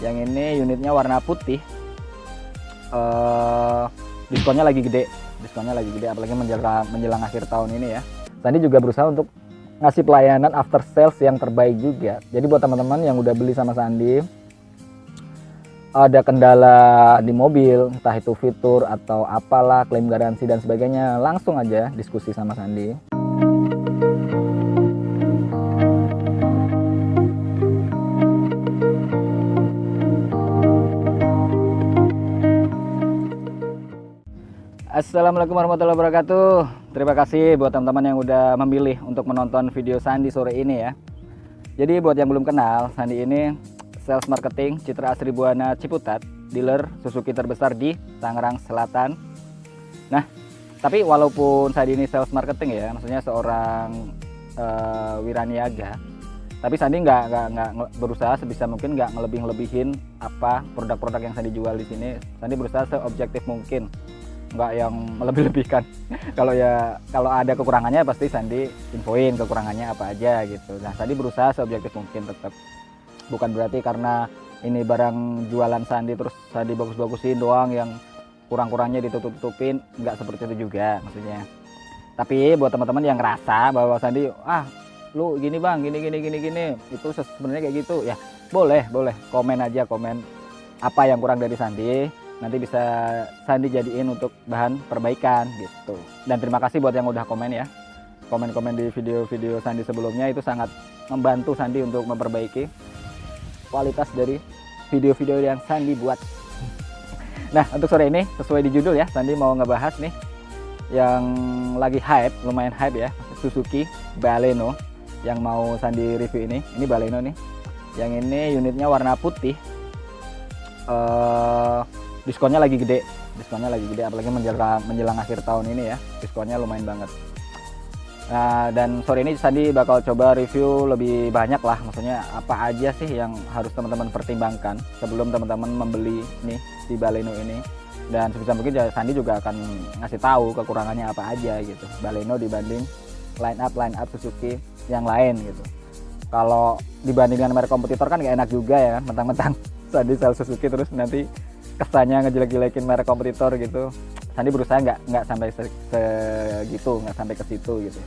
Yang ini unitnya warna putih. Diskonnya lagi gede, apalagi menjelang akhir tahun ini ya. Sandi juga berusaha untuk ngasih pelayanan after sales yang terbaik juga. Jadi buat teman-teman yang udah beli sama Sandi, ada kendala di mobil, entah itu fitur atau apalah, klaim garansi dan sebagainya, langsung aja diskusi sama Sandi. Assalamualaikum warahmatullahi wabarakatuh. Terima kasih buat teman-teman yang udah memilih untuk menonton video Sandi sore ini ya. Jadi buat yang belum kenal, Sandi ini sales marketing Citra Asri Buana Ciputat, dealer Suzuki terbesar di Tangerang Selatan. Nah, tapi walaupun Sandi ini sales marketing ya, maksudnya seorang wiraniaga, tapi Sandi nggak berusaha sebisa mungkin nggak ngelebih-lebihin apa produk-produk yang Sandi jual di sini. Sandi berusaha seobjektif mungkin, nggak yang melebih-lebihkan. Kalau ada kekurangannya pasti Sandi infoin kekurangannya apa aja gitu. Nah, Sandi berusaha seobjektif mungkin tetap. Bukan berarti karena ini barang jualan Sandi terus Sandi bagus-bagusin doang, yang kurang-kurangnya ditutup-tutupin, nggak seperti itu juga maksudnya. Tapi buat teman-teman yang ngerasa bahwa Sandi lu gini bang, gini, itu sebenarnya kayak gitu ya, boleh komen aja, komen apa yang kurang dari Sandi, nanti bisa Sandi jadiin untuk bahan perbaikan gitu. Dan terima kasih buat yang udah komen ya, komen-komen di video-video Sandi sebelumnya, itu sangat membantu Sandi untuk memperbaiki kualitas dari video-video yang Sandi buat. Nah, untuk sore ini sesuai di judul ya, Sandi mau ngebahas nih yang lagi hype, lumayan hype ya, Suzuki Baleno yang mau Sandi review ini. Ini Baleno nih, yang ini unitnya warna putih. Diskonnya lagi gede, apalagi menjelang akhir tahun ini ya, diskonnya lumayan banget. Nah, dan sore ini Sandi bakal coba review lebih banyak lah, maksudnya apa aja sih yang harus teman-teman pertimbangkan sebelum teman-teman membeli nih si Baleno ini. Dan sebisa mungkin Sandi juga akan ngasih tahu kekurangannya apa aja gitu, Baleno dibanding line up Suzuki yang lain gitu. Kalau dibandingkan merek kompetitor kan gak enak juga ya, mentang-mentang Sandi sales Suzuki terus nanti kesannya ngejelek-jelekin merek kompetitor gitu. Sandi berusaha nggak sampai segitu, nggak sampai ke situ gitu.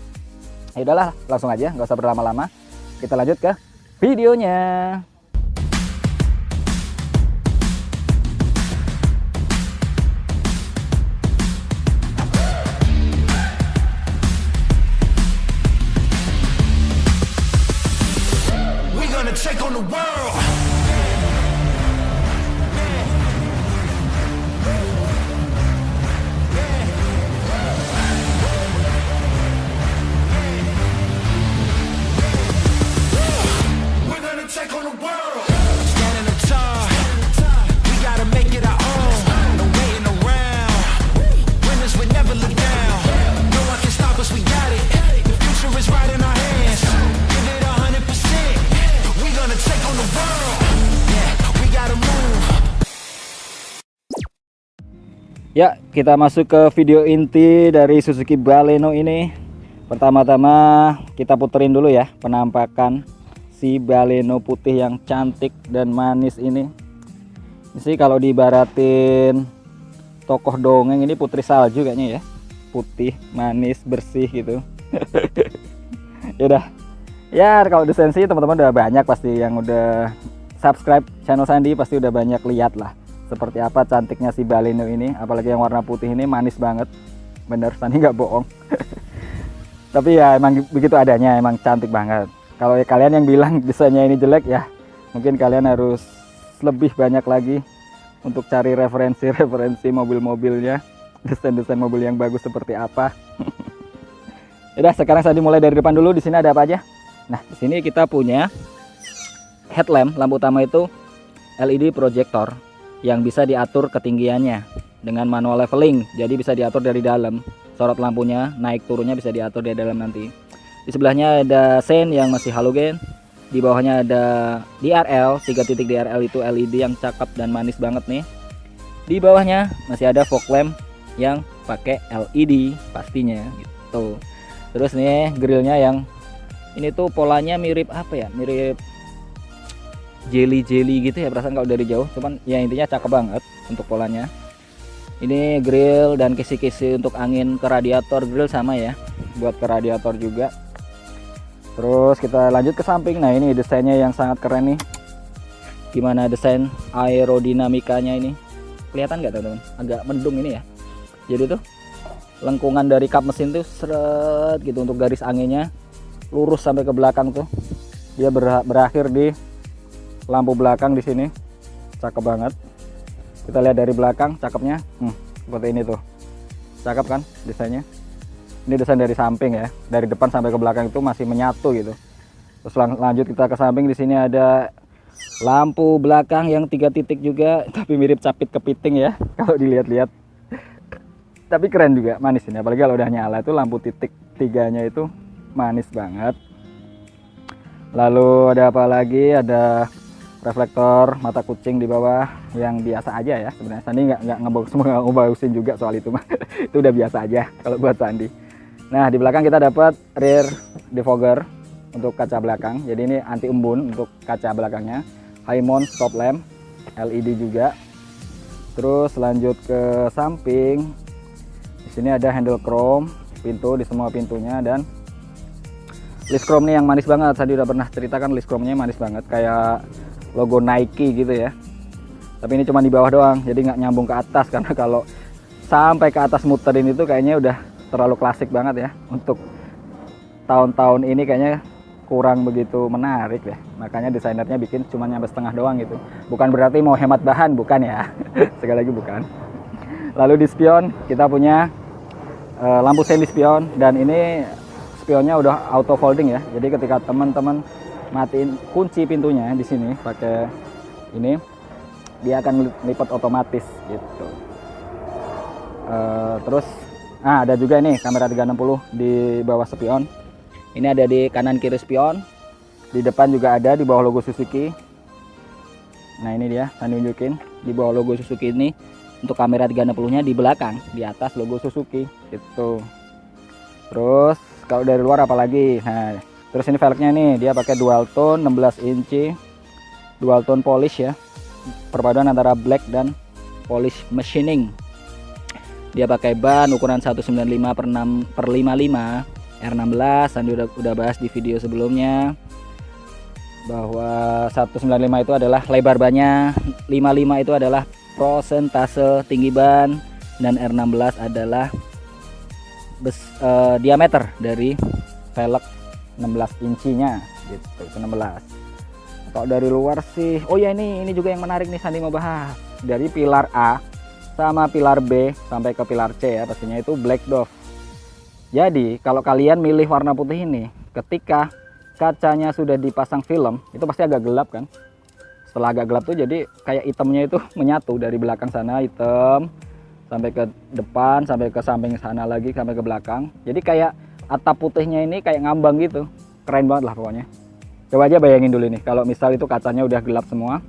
Ya udahlah, langsung aja, nggak usah berlama-lama. Kita lanjut ke videonya. We're gonna take on the world. Ya, kita masuk ke video inti dari Suzuki Baleno ini. Pertama-tama kita puterin dulu ya penampakan si Baleno putih yang cantik dan manis ini. Ini sih kalau diibaratin tokoh dongeng, ini putri salju kayaknya ya. Putih, manis, bersih gitu. Yaudah. Ya, kalau desensi teman-teman udah banyak pasti yang udah subscribe channel Sandi, pasti udah banyak lihat lah seperti apa cantiknya si Baleno ini, apalagi yang warna putih ini manis banget. Bener, Sandi nggak bohong. Tapi ya emang begitu adanya, emang cantik banget. Kalau kalian yang bilang desainnya ini jelek ya, mungkin kalian harus lebih banyak lagi untuk cari referensi mobil-mobilnya, desain-desain mobil yang bagus seperti apa. Udah, sekarang Sandi mulai dari depan dulu. Di sini ada apa aja? Nah, di sini kita punya headlamp, lampu utama itu LED projector yang bisa diatur ketinggiannya dengan manual leveling, jadi bisa diatur dari dalam. Sorot lampunya naik turunnya bisa diatur dari dalam nanti. Di sebelahnya ada sen yang masih halogen. Di bawahnya ada DRL, 3 titik DRL itu LED yang cakep dan manis banget nih. Di bawahnya masih ada fog lamp yang pakai LED pastinya gitu. Terus nih grillnya yang ini tuh polanya mirip apa ya? Mirip jelly gitu ya perasaan kalau dari jauh, cuman ya intinya cakep banget untuk polanya. Ini grill dan kisi-kisi untuk angin ke radiator, grill sama ya, buat ke radiator juga. Terus kita lanjut ke samping. Nah ini desainnya yang sangat keren nih. Gimana desain aerodinamikanya ini, kelihatan nggak teman-teman? Agak mendung ini ya. Jadi tuh lengkungan dari kap mesin tuh seret gitu untuk garis anginnya lurus sampai ke belakang tuh. Dia berakhir di lampu belakang di sini. Cakep banget. Kita lihat dari belakang cakepnya. Seperti ini tuh. Cakep kan desainnya? Ini desain dari samping ya. Dari depan sampai ke belakang itu masih menyatu gitu. Terus lanjut kita ke samping, di sini ada lampu belakang yang 3 titik juga, tapi mirip capit kepiting ya kalau dilihat-lihat. Tapi keren juga, manis ini. Apalagi kalau udah nyala itu lampu titik 3-nya itu manis banget. Lalu ada apa lagi? Ada reflektor mata kucing di bawah yang biasa aja ya. Sebenarnya Sandi nggak ngebagusin juga soal itu mah. Itu udah biasa aja kalau buat Sandi. Nah di belakang kita dapat rear defogger untuk kaca belakang. Jadi ini anti embun untuk kaca belakangnya. High mount stop lamp LED juga. Terus lanjut ke samping. Di sini ada handle chrome pintu di semua pintunya, dan list chrome nih yang manis banget. Tadi udah pernah ceritakan list chrome-nya manis banget kayak logo Nike gitu ya. Tapi ini cuma di bawah doang, jadi nggak nyambung ke atas, karena kalau sampai ke atas muterin itu kayaknya udah terlalu klasik banget ya. Untuk tahun-tahun ini kayaknya kurang begitu menarik ya. Makanya desainernya bikin cuma nyampe setengah doang gitu. Bukan berarti mau hemat bahan, bukan ya. Sekali lagi bukan. Lalu di spion kita punya lampu semi spion, dan ini spionnya udah auto folding ya. Jadi ketika teman-teman matiin kunci pintunya di sini pakai ini, dia akan lipat otomatis gitu. Terus ada juga nih kamera 360 di bawah spion. Ini ada di kanan kiri spion. Di depan juga ada di bawah logo Suzuki. Nah ini dia, Sandi nunjukin di bawah logo Suzuki ini. Untuk kamera 360-nya di belakang, di atas logo Suzuki gitu. Terus kalau dari luar apalagi? Nah, terus ini velgnya nih, dia pakai dual tone 16 inci, dual tone polish ya. Perpaduan antara black dan polish machining. Dia pakai ban ukuran 195 per 55 R16. Sandi udah bahas di video sebelumnya bahwa 195 itu adalah lebar bannya, 55 itu adalah prosentase tinggi ban, dan R16 adalah diameter dari velg 16 incinya gitu, 16. Kalau dari luar sih, oh ya ini juga yang menarik nih Sandi mau bahas. Dari pilar A sama pilar B sampai ke pilar C ya, pastinya itu Black Dove. Jadi kalau kalian milih warna putih ini, ketika kacanya sudah dipasang film, itu pasti agak gelap kan. Setelah agak gelap tuh jadi kayak hitamnya itu menyatu dari belakang sana hitam sampai ke depan, sampai ke samping sana lagi, sampai ke belakang. Jadi kayak atap putihnya ini kayak ngambang gitu. Keren banget lah pokoknya. Coba aja bayangin dulu nih, kalau misal itu kacanya udah gelap semua,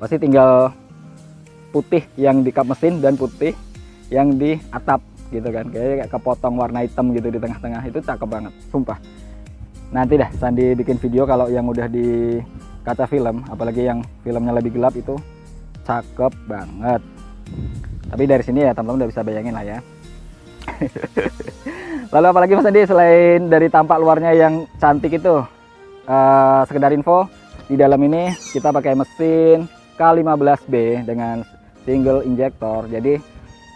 pasti tinggal putih yang di kap mesin dan putih yang di atap gitu kan. Kayak kepotong warna hitam gitu di tengah-tengah. Itu cakep banget, sumpah. Nanti dah Sandi bikin video kalau yang udah di kaca film, apalagi yang filmnya lebih gelap, itu cakep banget. Tapi dari sini ya teman-teman udah bisa bayangin lah ya. Lalu apalagi Mas Andi selain dari tampak luarnya yang cantik itu, sekedar info, di dalam ini kita pakai mesin K15B dengan single injektor. Jadi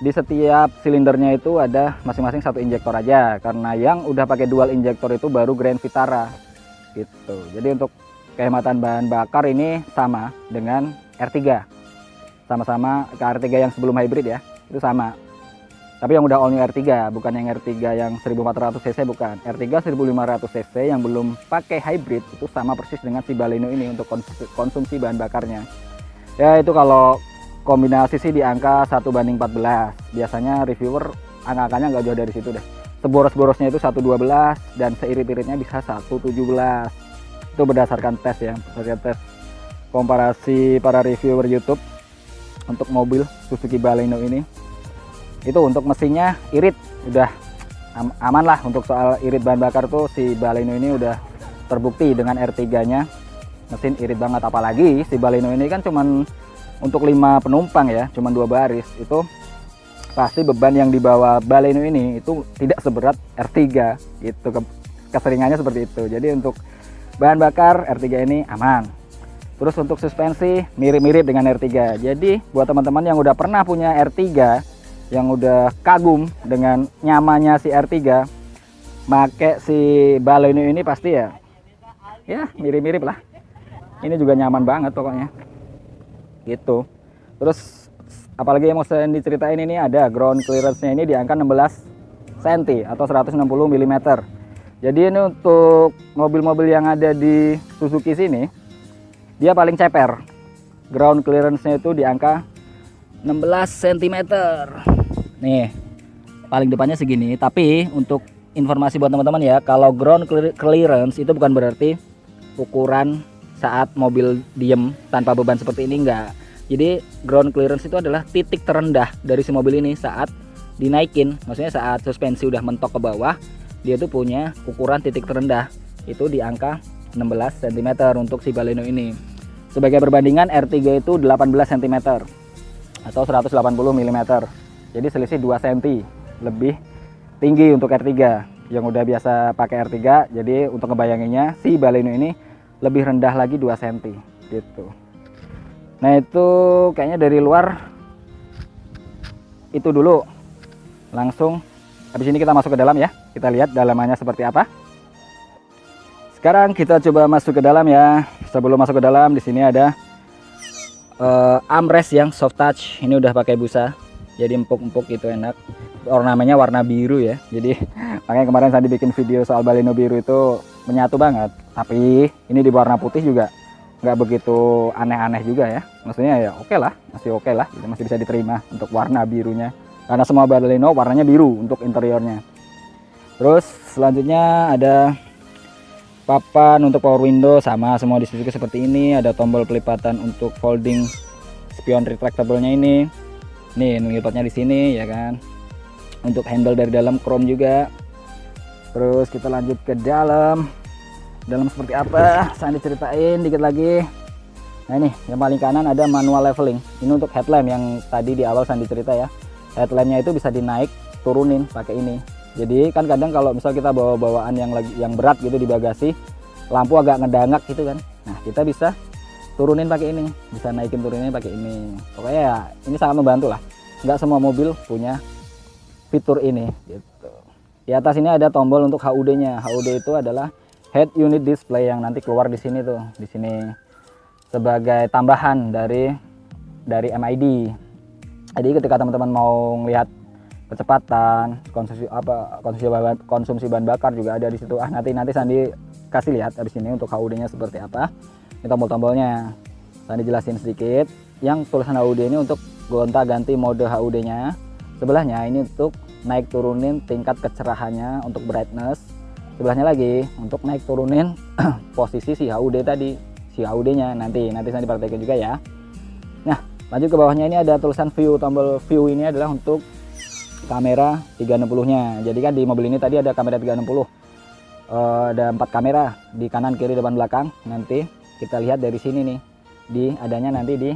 di setiap silindernya itu ada masing-masing satu injektor aja, karena yang udah pakai dual injektor itu baru Grand Vitara gitu. Jadi untuk kehematan bahan bakar ini sama dengan R3, sama-sama ke R3 yang sebelum hybrid ya, itu sama. Tapi yang udah all new R3, bukan yang R3 yang 1400 cc, bukan. R3 1500 cc yang belum pakai hybrid itu sama persis dengan si Baleno ini untuk konsumsi bahan bakarnya. Ya itu kalau kombinasi sih di angka 1:14. Biasanya reviewer angka-angkanya nggak jauh dari situ deh. Seboros-borosnya itu 1:12 dan seirit-iritnya bisa 1:17. Itu berdasarkan tes ya, berdasarkan tes komparasi para reviewer YouTube untuk mobil Suzuki Baleno ini. Itu untuk mesinnya irit udah aman lah. Untuk soal irit bahan bakar tuh si Baleno ini udah terbukti dengan R3 nya mesin irit banget. Apalagi si Baleno ini kan cuman untuk 5 penumpang ya, cuman 2 baris. Itu pasti beban yang dibawa Baleno ini itu tidak seberat R3 gitu, keseringannya seperti itu. Jadi untuk bahan bakar R3 ini aman. Terus untuk suspensi mirip-mirip dengan R3. Jadi buat teman-teman yang udah pernah punya R3, yang udah kagum dengan nyamannya si R3, make si Baleno ini pasti ya mirip-mirip lah. Ini juga nyaman banget pokoknya gitu. Terus apalagi yang mau saya diceritain, ini ada ground clearance-nya ini di angka 16 cm atau 160 mm. Jadi ini untuk mobil-mobil yang ada di Suzuki sini, dia paling ceper. Ground clearance-nya itu di angka 16 cm. Nih, paling depannya segini. Tapi untuk informasi buat teman-teman ya, kalau ground clearance itu bukan berarti ukuran saat mobil diem tanpa beban seperti ini, enggak. Jadi ground clearance itu adalah titik terendah dari si mobil ini saat dinaikin. Maksudnya saat suspensi udah mentok ke bawah, dia tuh punya ukuran titik terendah itu di angka 16 cm untuk si Baleno ini. Sebagai perbandingan, R3 itu 18 cm atau 180 mm. Jadi selisih 2 cm lebih tinggi untuk R3 yang udah biasa pakai R3. Jadi untuk ngebayanginnya, si Baleno ini lebih rendah lagi 2 cm gitu. Nah itu kayaknya dari luar itu dulu. Langsung habis ini kita masuk ke dalam ya. Kita lihat dalamannya seperti apa. Sekarang kita coba masuk ke dalam ya. Sebelum masuk ke dalam, di sini ada armrest yang soft touch. Ini udah pakai busa, jadi empuk-empuk gitu, enak. Ornamennya warna biru ya. Jadi makanya kemarin saya bikin video soal Baleno biru itu menyatu banget. Tapi ini di warna putih juga nggak begitu aneh-aneh juga ya. Maksudnya ya oke lah, masih oke lah. Masih bisa diterima untuk warna birunya. Karena semua Baleno warnanya biru untuk interiornya. Terus selanjutnya ada papan untuk power window, sama semua di Suzuki seperti ini. Ada tombol pelipatan untuk folding spion retractable-nya ini. Nih ngilpatnya di sini ya kan. Untuk handle dari dalam chrome juga. Terus kita lanjut ke dalam. Dalam seperti apa? Saya diceritain dikit lagi. Nah ini yang paling kanan ada manual leveling. Ini untuk headlamp yang tadi di awal Sandi cerita ya. Headlampnya itu bisa dinaik turunin pakai ini. Jadi kan kadang kalau misal kita bawa bawaan yang berat gitu di bagasi, lampu agak ngedangak gitu kan. Nah kita bisa turunin pakai ini, bisa naikin turunin pakai ini. Pokoknya ya ini sangat membantu lah. Nggak semua mobil punya fitur ini gitu. Di atas ini ada tombol untuk HUD-nya. HUD itu adalah head unit display yang nanti keluar di sini tuh, di sini sebagai tambahan dari MID. Jadi ketika teman-teman mau melihat kecepatan, konsumsi bahan bakar juga ada di situ. Nanti Sandi kasih lihat habis ini untuk HUD-nya seperti apa. Ini tombol-tombolnya. Sandi jelasin sedikit. Yang tulisan HUD ini untuk gonta-ganti mode HUD-nya. Sebelahnya ini untuk naik turunin tingkat kecerahannya untuk brightness. Sebelahnya lagi untuk naik turunin posisi si HUD tadi, si HUD-nya nanti Sandi praktekin juga ya. Nah, lanjut ke bawahnya ini ada tulisan view. Tombol view ini adalah untuk kamera 360-nya. Jadi kan di mobil ini tadi ada kamera 360. Ada 4 kamera di kanan, kiri, depan, belakang. Nanti kita lihat dari sini nih. Adanya nanti di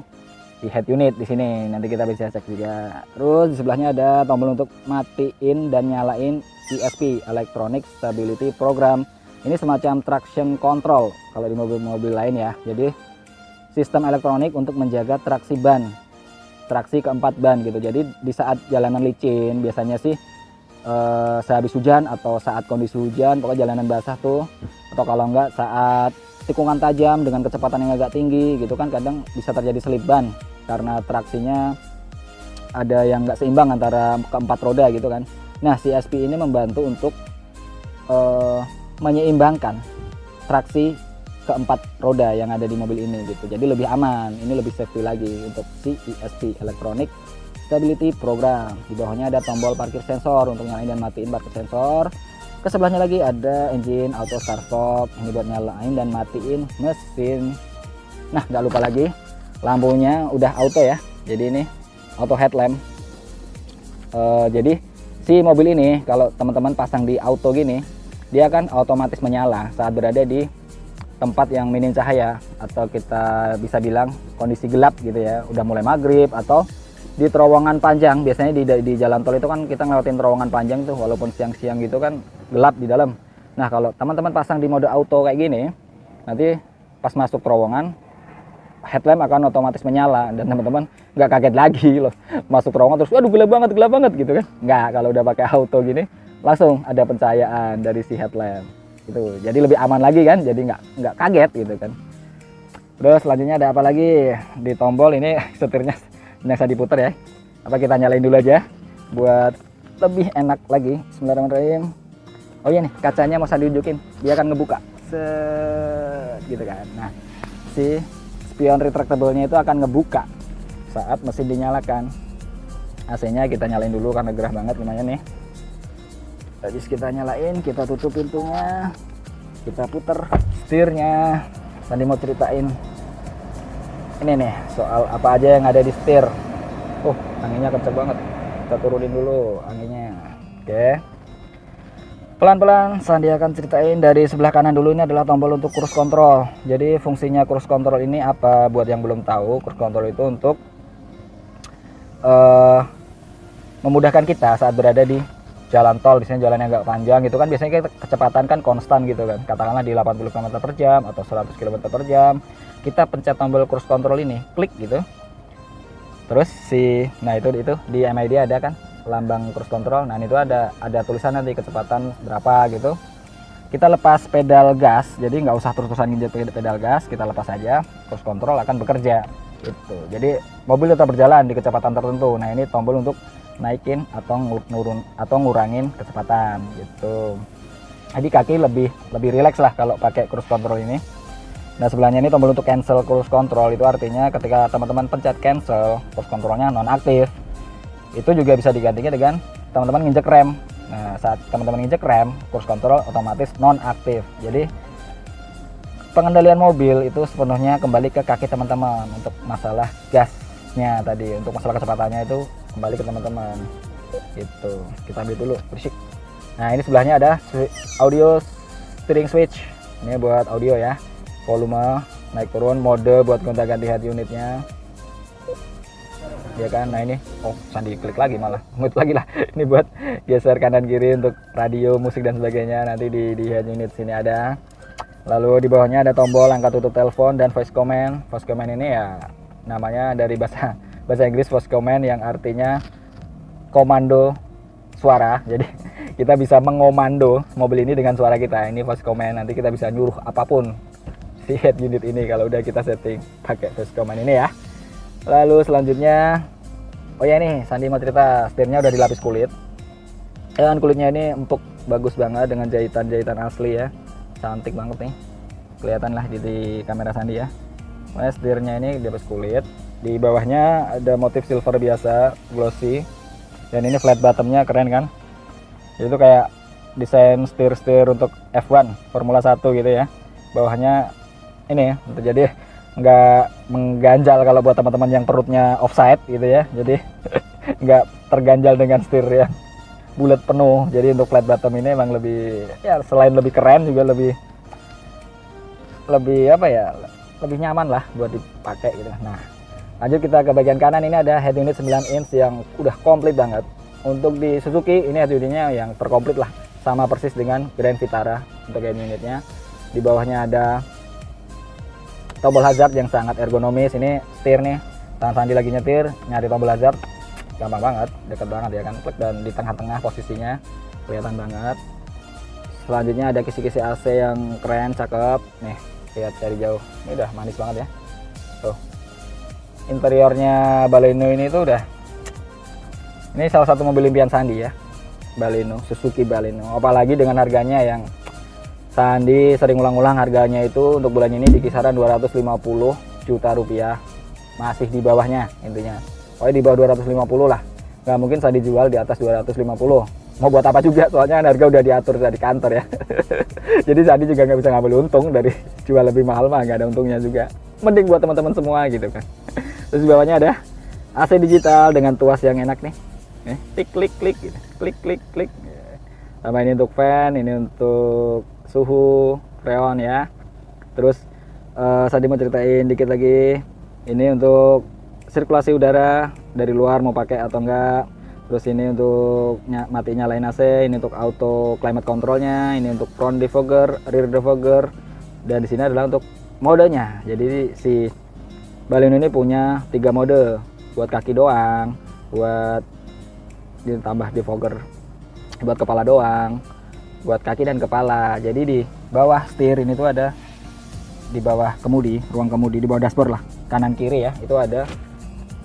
head unit di sini. Nanti kita bisa cek juga. Terus di sebelahnya ada tombol untuk matiin dan nyalain ESP, Electronic Stability Program. Ini semacam traction control kalau di mobil-mobil lain ya. Jadi sistem elektronik untuk menjaga traksi ban. Traksi keempat ban gitu. Jadi di saat jalanan licin biasanya sih sehabis hujan atau saat kondisi hujan, pokoknya jalanan basah tuh, atau kalau enggak saat tikungan tajam dengan kecepatan yang agak tinggi gitu kan, kadang bisa terjadi selip ban karena traksinya ada yang enggak seimbang antara keempat roda gitu kan. Nah si ESP ini membantu untuk menyeimbangkan traksi keempat roda yang ada di mobil ini gitu. Jadi lebih aman, ini lebih safety lagi untuk si ESP, Electronic Stability Program. Di bawahnya ada tombol parkir sensor untuk nyalain dan matiin parkir sensor. Ke sebelahnya lagi ada engine auto start stop, ini buat nyalain dan matiin mesin. Nah nggak lupa lagi lampunya udah auto ya, jadi ini auto headlamp. Jadi si mobil ini kalau teman-teman pasang di auto gini, dia akan otomatis menyala saat berada di tempat yang minim cahaya, atau kita bisa bilang kondisi gelap gitu ya, udah mulai maghrib, atau di terowongan panjang. Biasanya di jalan tol itu kan kita ngelewatin terowongan panjang tuh, walaupun siang-siang gitu kan gelap di dalam. Nah kalau teman-teman pasang di mode auto kayak gini, nanti pas masuk terowongan headlamp akan otomatis menyala, dan teman-teman nggak kaget lagi loh masuk terowongan terus waduh gelap banget gitu kan. Nggak, kalau udah pakai auto gini langsung ada pencahayaan dari si headlamp itu, jadi lebih aman lagi kan, jadi nggak kaget gitu kan. Terus selanjutnya ada apa lagi di tombol ini? Setirnya bisa diputar ya, apa kita nyalain dulu aja buat lebih enak lagi. Bismillahirrahmanirrahim. Oh iya nih, kacanya mau saya tunjukin, dia akan ngebuka set gitu kan. Nah si spion retractable-nya itu akan ngebuka saat mesin dinyalakan. AC-nya kita nyalain dulu karena gerah banget lumayan nih. Tadi kita nyalain, kita tutup pintunya, kita puter setirnya. Tadi mau ceritain ini nih soal apa aja yang ada di setir. Oh, anginnya kenceng banget. Kita turunin dulu anginnya. Oke. Pelan-pelan Sandi akan ceritain dari sebelah kanan dulu. Ini adalah tombol untuk cruise control. Jadi fungsinya cruise control ini apa? Buat yang belum tahu, cruise control itu untuk memudahkan kita saat berada di jalan tol. Biasanya jalan yang agak panjang gitu kan, biasanya kita kecepatan kan konstan gitu kan, katakanlah di 80 km per jam atau 100 km per jam. Kita pencet tombol cruise control ini, klik gitu. Terus nah itu di MID ada kan lambang cruise control. Nah itu ada tulisan nanti kecepatan berapa gitu. Kita lepas pedal gas, jadi nggak usah terus-terusan nginjek pedal gas, kita lepas aja, cruise control akan bekerja gitu. Jadi mobil tetap berjalan di kecepatan tertentu. Nah ini tombol untuk naikin atau ngurangin kecepatan gitu. Jadi kaki lebih rileks lah kalau pakai cruise control ini. Nah sebelahnya ini tombol untuk cancel cruise control, itu artinya ketika teman-teman pencet cancel, cruise controlnya nonaktif. Itu juga bisa digantinya dengan teman-teman nginjek rem. Nah saat teman-teman nginjek rem, cruise control otomatis nonaktif. Jadi pengendalian mobil itu sepenuhnya kembali ke kaki teman-teman. Untuk masalah gasnya tadi, untuk masalah kecepatannya itu kembali ke teman-teman itu. Kita ambil dulu, berisik. Nah ini sebelahnya ada audio steering switch, ini buat audio ya, volume naik turun, mode buat gonta-ganti head unitnya ya kan. Nah ini Sandi klik lagi, malah mute lagi lah. Ini buat geser kanan kiri untuk radio, musik dan sebagainya, nanti di head unit sini ada. Lalu di bawahnya ada tombol angkat tutup telepon dan voice command. Voice command ini ya namanya dari bahasa Inggris voice command, yang artinya komando suara. Jadi kita bisa mengomando mobil ini dengan suara kita. Ini voice command, nanti kita bisa nyuruh apapun si head unit ini kalau udah kita setting pakai voice command ini ya. Lalu selanjutnya, oh ya nih Sandi mau cerita, setirnya udah dilapis kulit. Dan kulitnya ini empuk, bagus banget dengan jahitan-jahitan asli ya. Cantik banget nih, kelihatan lah di kamera Sandi ya. Nah, setirnya ini dilapis kulit. Di bawahnya ada motif silver biasa, glossy. Dan ini flat bottomnya keren kan. Itu kayak desain setir untuk F1 Formula 1 gitu ya. Bawahnya ini ya, jadi nggak mengganjal kalau buat teman-teman yang perutnya offside gitu ya. Jadi nggak terganjal dengan setir ya bulat penuh. Jadi untuk flat bottom ini emang lebih ya, selain lebih keren juga lebih apa ya, lebih nyaman lah buat dipakai gitu. Nah lanjut kita ke bagian kanan, ini ada head unit 9 inch yang udah komplit banget. Untuk di Suzuki ini head unitnya yang terkomplit lah, sama persis dengan Grand Vitara untuk head unitnya. Di bawahnya ada tombol hazard yang sangat ergonomis. Ini setir nih, tangan Sandi lagi nyetir, nyari tombol hazard gampang banget, dekat banget ya kan, klik, dan di tengah-tengah posisinya kelihatan banget. Selanjutnya ada kisi-kisi AC yang keren, cakep nih, lihat dari jauh, ini udah manis banget ya. Tuh interiornya Baleno ini tuh udah, ini salah satu mobil impian Sandi ya, Baleno, Suzuki Baleno. Apalagi dengan harganya yang Sandi sering ulang-ulang, harganya itu untuk bulan ini di kisaran 250 juta rupiah, masih di bawahnya intinya. Pokoknya di bawah 250 lah, nggak mungkin Sandi jual di atas 250. Mau buat apa juga, soalnya harga udah diatur dari kantor ya. Jadi Sandi juga nggak bisa ngambil untung dari jual lebih mahal, mah nggak ada untungnya juga. Mending buat teman-teman semua gitu kan. Terus di bawahnya ada AC digital dengan tuas yang enak nih. Klik klik klik gitu. Klik klik klik. Sama ini untuk fan, ini untuk suhu freon ya. Terus Sandi mau ceritain dikit lagi, ini untuk sirkulasi udara dari luar mau pakai atau enggak. Terus ini untuk mati nyalain AC, ini untuk auto climate controlnya, ini untuk front defogger, rear defogger, dan di sini adalah untuk modenya. Jadi si Baleno ini punya 3 mode, buat kaki doang, buat ditambah defogger, buat kepala doang, buat kaki dan kepala. Jadi di bawah setir ini tuh ada, di bawah kemudi, ruang kemudi, di bawah dashboard lah, kanan kiri ya, itu ada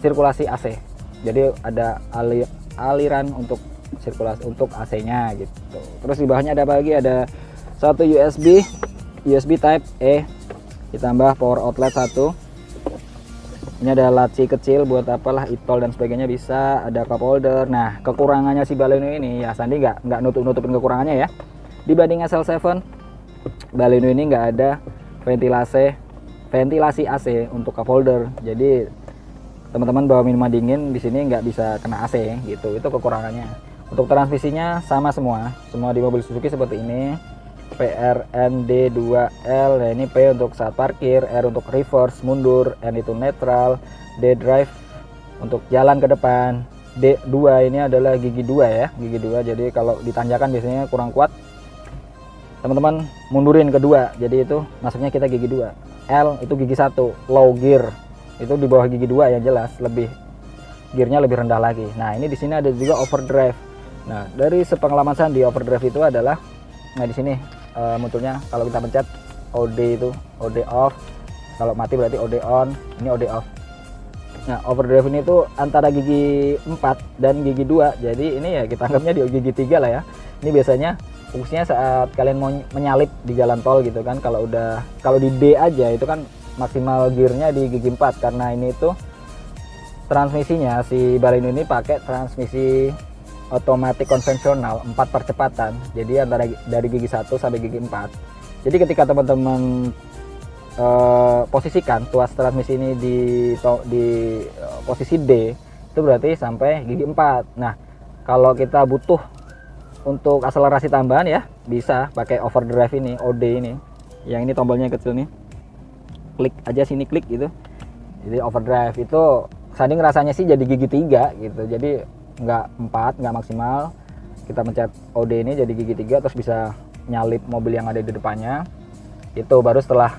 sirkulasi AC. Jadi ada aliran untuk sirkulasi untuk AC-nya gitu. Terus di bawahnya ada apa lagi? Ada satu USB Type E, ditambah power outlet 1. Ini ada laci kecil buat apalah, e-tol dan sebagainya bisa. Ada cup holder. Nah, kekurangannya si Baleno ini ya, Sandi nggak nutupin kekurangannya ya. Dibanding SL7, Baleno ini nggak ada ventilasi AC untuk cup holder. Jadi teman-teman bawa minuman dingin di sini nggak bisa kena AC gitu. Itu kekurangannya. Untuk transmisinya sama semua di mobil Suzuki seperti ini. PRND2L, nah ini P untuk saat parkir, R untuk reverse mundur, N itu netral, D drive untuk jalan ke depan, D2 ini adalah gigi 2 ya, gigi 2. Jadi kalau ditanjakan biasanya kurang kuat, teman-teman mundurin kedua, jadi itu masuknya kita gigi 2. L itu gigi 1, low gear, itu di bawah gigi 2 yang jelas, lebih gearnya lebih rendah lagi. Nah ini di sini ada juga overdrive. Nah dari sepengalaman Sandi, overdrive itu adalah, nah di sini munculnya kalau kita pencet OD itu OD off, kalau mati berarti OD on, ini OD off. Nah overdrive ini tuh antara gigi 4 dan gigi 2, jadi ini ya kita anggapnya di gigi 3 lah ya. Ini biasanya fungsinya saat kalian mau menyalip di jalan tol gitu kan. Kalau di D aja itu kan maksimal gearnya di gigi 4, karena ini tuh transmisinya si Baleno ini pakai transmisi otomatis konvensional 4 percepatan. Jadi antara dari gigi 1 sampai gigi 4. Jadi ketika teman-teman posisikan tuas transmisi ini di posisi D, itu berarti sampai gigi 4. Nah, kalau kita butuh untuk akselerasi tambahan ya, bisa pakai overdrive ini, OD ini. Yang ini tombolnya kecil nih. Klik aja sini, klik gitu. Jadi overdrive itu Sandi ngerasanya sih jadi gigi 3 gitu. Jadi nggak 4, nggak maksimal. Kita pencet OD ini jadi gigi 3, terus bisa nyalip mobil yang ada di depannya. Itu baru setelah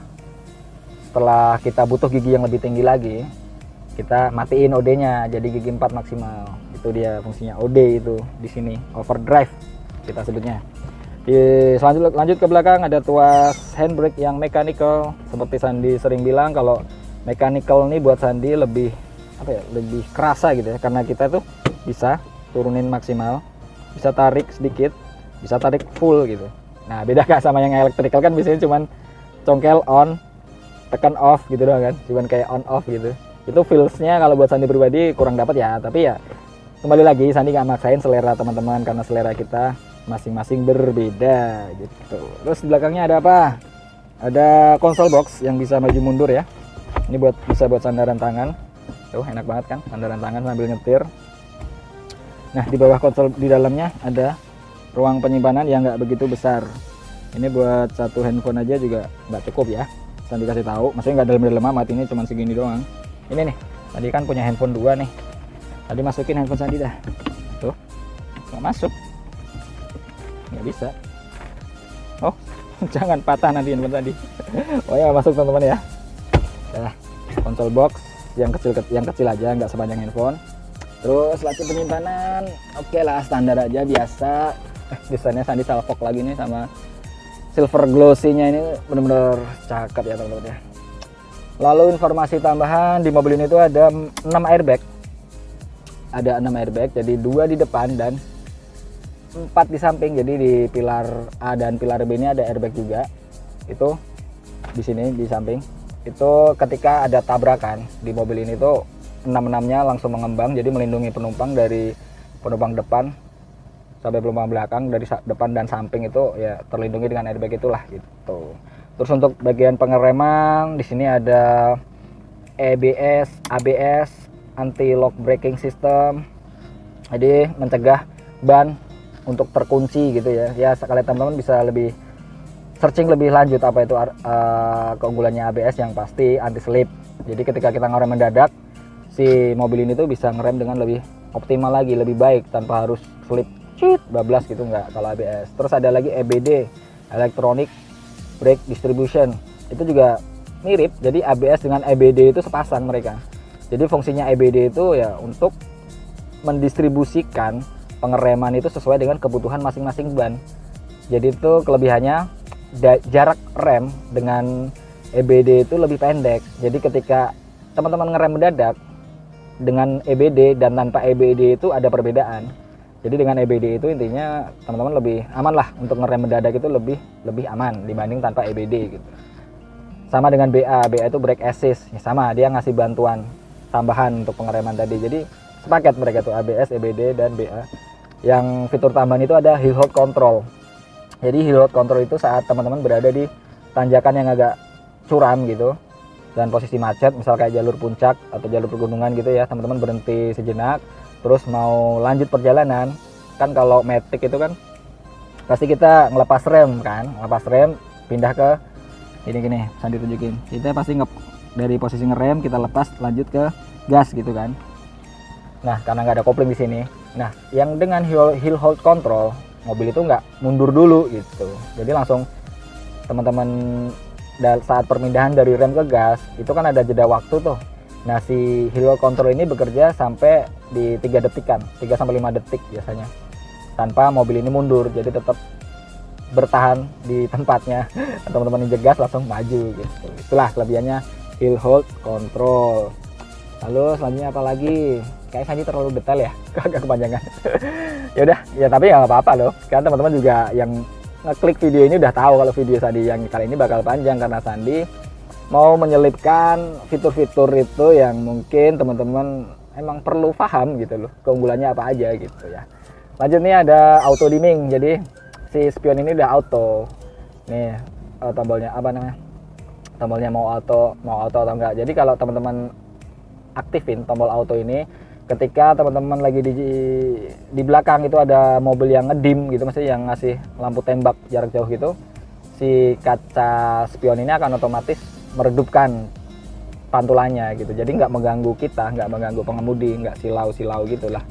kita butuh gigi yang lebih tinggi lagi, kita matiin OD-nya jadi gigi 4 maksimal. Itu dia fungsinya OD itu di sini, overdrive kita sebutnya. Lanjut ke belakang, ada tuas handbrake yang mechanical. Seperti Sandi sering bilang, kalau mechanical nih buat Sandi lebih lebih kerasa gitu ya, karena kita tuh bisa turunin maksimal, bisa tarik sedikit, bisa tarik full gitu. Nah beda gak sama yang electrical kan biasanya cuman congkel on, tekan off gitu doang kan, cuman kayak on off gitu. Itu feelsnya kalau buat Sandi pribadi kurang dapat ya. Tapi ya kembali lagi, Sandi gak maksain selera teman-teman, karena selera kita masing-masing berbeda gitu. Terus di belakangnya ada apa? Ada console box yang bisa maju mundur ya. Ini bisa buat sandaran tangan. Tuh enak banget kan, sandaran tangan sambil nyetir. Nah di bawah konsol di dalamnya ada ruang penyimpanan yang nggak begitu besar. Ini buat satu handphone aja juga nggak cukup ya. Sandi kasih tahu, maksudnya nggak dalam-dalam amat, ini cuma segini doang. Ini nih, tadi kan punya handphone 2 nih. Tadi masukin handphone Sandi dah. Tuh, nggak masuk, nggak bisa. Oh, jangan patah nanti handphone Sandi. Oh ya masuk teman-teman ya. Nah, konsol box yang kecil aja, nggak sepanjang handphone. Terus laci penyimpanan oke lah, standar aja biasa. Desainnya Sandi salfok lagi nih sama silver glossy-nya, ini bener-bener cakep ya teman-teman ya. Lalu informasi tambahan, di mobil ini tuh ada 6 airbag. Ada 6 airbag, jadi 2 di depan dan 4 di samping. Jadi di pilar A dan pilar B ini ada airbag juga. Itu di sini di samping. Itu ketika ada tabrakan di mobil ini tuh 6-6-nya langsung mengembang, jadi melindungi penumpang dari penumpang depan sampai penumpang belakang, dari depan dan samping itu ya terlindungi dengan airbag itulah gitu. Terus untuk bagian pengereman di sini ada EBS, ABS, anti lock braking system. Jadi mencegah ban untuk terkunci gitu ya. Ya sekali teman-teman bisa lebih searching lebih lanjut apa itu keunggulannya ABS, yang pasti anti slip. Jadi ketika kita ngerem mendadak, si mobil ini tuh bisa ngerem dengan lebih optimal lagi, lebih baik tanpa harus slip bablas gitu, nggak kalau ABS. Terus ada lagi EBD, Electronic Brake Distribution, itu juga mirip. Jadi ABS dengan EBD itu sepasang mereka. Jadi fungsinya EBD itu ya untuk mendistribusikan pengereman itu sesuai dengan kebutuhan masing-masing ban. Jadi itu kelebihannya, jarak rem dengan EBD itu lebih pendek. Jadi ketika teman-teman ngerem mendadak dengan EBD dan tanpa EBD itu ada perbedaan. Jadi dengan EBD itu intinya teman-teman lebih aman lah untuk ngerem mendadak, itu lebih aman dibanding tanpa EBD gitu. Sama dengan BA itu brake assist, ya sama, dia ngasih bantuan tambahan untuk pengereman tadi. Jadi sepaket mereka tuh ABS, EBD dan BA. Yang fitur tambahan itu ada hill hold control. Jadi hill hold control itu saat teman-teman berada di tanjakan yang agak curam gitu dan posisi macet, misal kayak jalur puncak atau jalur pegunungan gitu ya, teman-teman berhenti sejenak terus mau lanjut perjalanan. Kan kalau Matic itu kan pasti kita ngelepas rem kan, ngelepas rem pindah ke gini Sandi tunjukin, kita pasti dari posisi ngerem kita lepas lanjut ke gas gitu kan. Nah karena nggak ada kopling di sini, nah yang dengan hill hold control mobil itu nggak mundur dulu gitu, jadi langsung teman-teman saat perpindahan dari rem ke gas itu kan ada jeda waktu tuh. Nah si hill hold control ini bekerja sampai di 3 detikan, 3-5 detik biasanya, tanpa mobil ini mundur, jadi tetap bertahan di tempatnya. Teman-teman injek gas langsung maju gitu. Itulah kelebihannya hill hold control. Lalu selanjutnya apa lagi? Kayak Sanji terlalu detail ya, agak kepanjangan. Ya udah, ya tapi nggak apa-apa loh. Karena teman-teman juga yang ngeklik video ini udah tahu kalau video Sandi yang kali ini bakal panjang, karena Sandi mau menyelipkan fitur-fitur itu yang mungkin teman-teman emang perlu paham gitu loh, keunggulannya apa aja gitu ya. Lanjutnya ada auto dimming. Jadi si spion ini udah auto. Nih tombolnya apa namanya? Tombolnya mau auto atau enggak. Jadi kalau teman-teman aktifin tombol auto ini, ketika teman-teman lagi di belakang itu ada mobil yang ngedim gitu, maksudnya yang ngasih lampu tembak jarak jauh gitu, si kaca spion ini akan otomatis meredupkan pantulannya gitu. Jadi nggak mengganggu kita, nggak mengganggu pengemudi, nggak silau-silau gitulah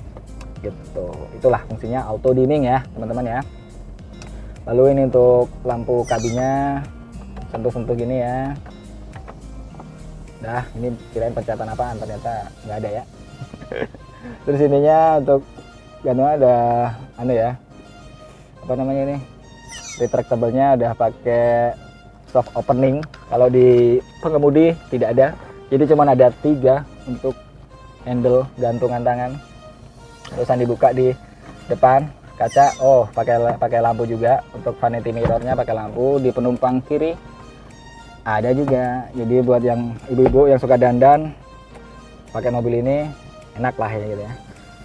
gitu. Itulah fungsinya auto dimming ya teman-teman ya. Lalu ini untuk lampu kabinnya, sentuh-sentuh gini ya. Nah ini kirain pencatan apaan, ternyata nggak ada ya. Terus ininya untuk gantungan ada ya, apa namanya ini, retractable-nya udah pakai soft opening. Kalau di pengemudi tidak ada, jadi cuma ada 3 untuk handle gantungan tangan. Terusan dibuka di depan kaca, pakai lampu juga. Untuk vanity mirrornya pakai lampu. Di penumpang kiri ada juga, jadi buat yang ibu-ibu yang suka dandan pakai mobil ini enak lah ya gitu ya.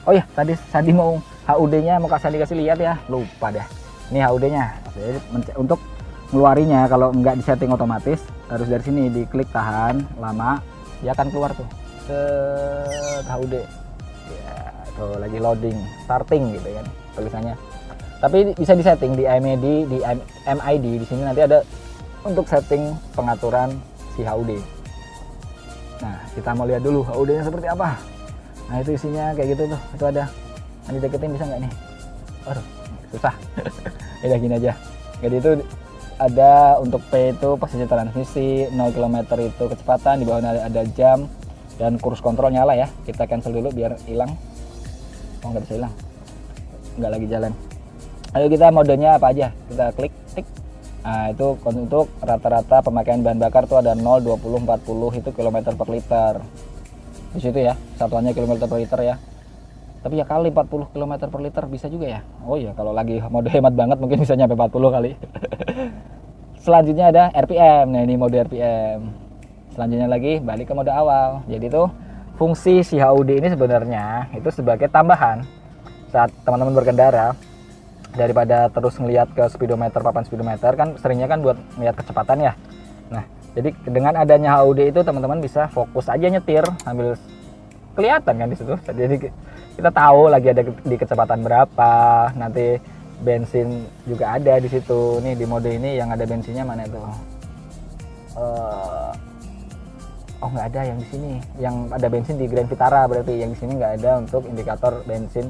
Oh ya, tadi Sandi mau HUD-nya mau Sandi kasih lihat ya, lupa dah. Ini HUD-nya. Jadi untuk ngeluarinya kalau nggak disetting otomatis harus dari sini diklik tahan lama, dia akan keluar tuh ke HUD. Ya, tuh lagi loading, starting gitu kan tulisannya. Tapi bisa disetting di MID di sini nanti ada untuk setting pengaturan si HUD. Nah kita mau lihat dulu HUD-nya seperti apa. Nah itu isinya kayak gitu tuh, itu ada. Nanti deketin bisa nggak nih? Aduh susah. Ya udah gini aja. Jadi itu ada untuk P itu posisi transmisi, 0 km itu kecepatan, di bawahnya ada jam dan cruise control nyala ya. Kita cancel dulu biar hilang. Oh nggak bisa hilang, nggak lagi jalan. Ayo kita modenya apa aja, kita klik tik. Nah itu untuk rata-rata pemakaian bahan bakar tuh ada 0, 20, 40 itu kilometer per liter. Di situ ya, satuannya kilometer per liter ya. Tapi ya kali 40 km per liter bisa juga ya. Oh iya, kalau lagi mode hemat banget mungkin bisa nyampe 40 kali. Selanjutnya ada RPM. Nah ini mode RPM. Selanjutnya lagi balik ke mode awal. Jadi tuh fungsi si HUD ini sebenarnya itu sebagai tambahan saat teman-teman berkendara. Daripada terus ngelihat ke speedometer, papan speedometer kan seringnya kan buat ngelihat kecepatan ya. Nah jadi dengan adanya HUD itu teman-teman bisa fokus aja nyetir sambil kelihatan kan di situ. Jadi kita tahu lagi ada di kecepatan berapa, nanti bensin juga ada di situ. Nih di mode ini yang ada bensinnya mana itu? Oh nggak ada yang di sini. Yang ada bensin di Grand Vitara, berarti yang di sini nggak ada untuk indikator bensin